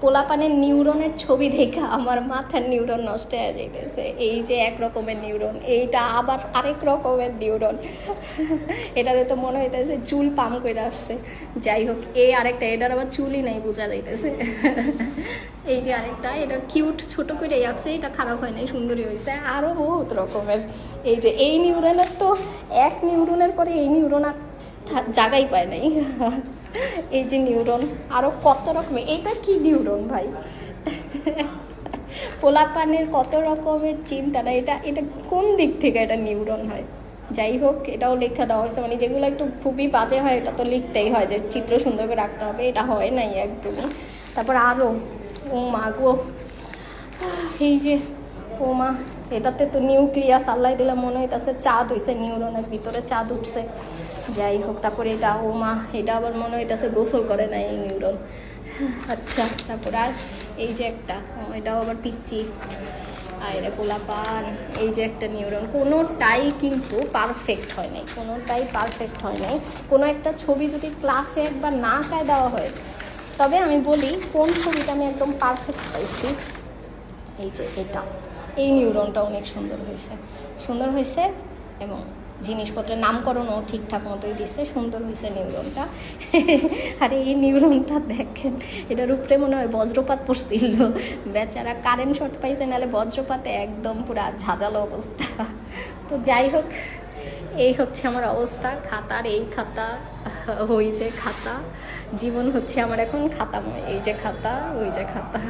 পোলাপানের নিউরনের ছবি দেখে আমার মাথার নিউরন নষ্ট হয়ে যাইতেছে। এই যে এক রকমের নিউরন, এইটা আবার আরেক রকমের নিউরন। এটাতে তো মনে হইতেছে চুল পাম করে আসছে। যাই হোক, এই আরেকটা, এটার আবার চুলই নাই, বোঝা যাইতেছে। এই যে আরেকটা, এটা কিউট ছোট করে আসছে, এটা খারাপ হয় নাই, সুন্দরী হয়েছে। আরও বহুত রকমের। এই যে এই নিউরনের তো এক নিউরনের পরে এই নিউরন আর জায়গাই পায় নাই। এই যে নিউরন, আরও কত রকমের। এইটা কি নিউরন ভাই? পোলাপানের কত রকমের চিন্তা না, এটা এটা কোন দিক থেকে এটা নিউরন হয়? যাই হোক, এটাও লেখা দেওয়া হয়েছে, মানে যেগুলো একটু খুবই বাজে হয় এটা তো লিখতেই হয় যে চিত্র সুন্দর করে রাখতে হবে, এটা হয় নাই একদমই। তারপর আরও, ও মা গো, এই যে ও মা, এটাতে তো নিউক্লিয়াস আল্লাহ দিলাম, মনে হইতেছে চাঁদ হইছে, নিউরনের ভিতরে চাঁদ উঠছে। যাই হোক, তারপরে এটা ও মা, এটা আবার মনে হইতেছে গোসল করে না এই নিউরন। আচ্ছা, তারপর আর এই যে একটা, এটাও আবার পিচ্ছি, আর এটা পোলাপান। এই যে একটা নিউরন, কোনোটাই কিন্তু পারফেক্ট হয় নাই, কোনোটাই পারফেক্ট হয় নাই। কোনো একটা ছবি যদি ক্লাসে একবার না আঁকায় দেওয়া হয়, তবে আমি বলি কোন ছবিটা আমি একদম পারফেক্ট পাইছি, এই যে এটা, এই নিউরনটা অনেক সুন্দর হয়েছে, সুন্দর হয়েছে। এবং জিনিসপত্রের নামকরণও ঠিকঠাক মতোই দিচ্ছে, সুন্দর হয়েছে নিউরনটা। আর এই নিউরনটা দেখেন, এটার উপরে মনে হয় বজ্রপাত পড়ছিল, বেচারা কারেন্ট শর্ট পাইছে, নাহলে বজ্রপাতে একদম পুরা ঝাঁঝালো অবস্থা। তো যাই হোক, এই হচ্ছে আমার অবস্থা। খাতার এই খাতা, ওই যে খাতা, জীবন হচ্ছে আমার এখন খাতাময়। এই যে খাতা, ওই যে খাতা।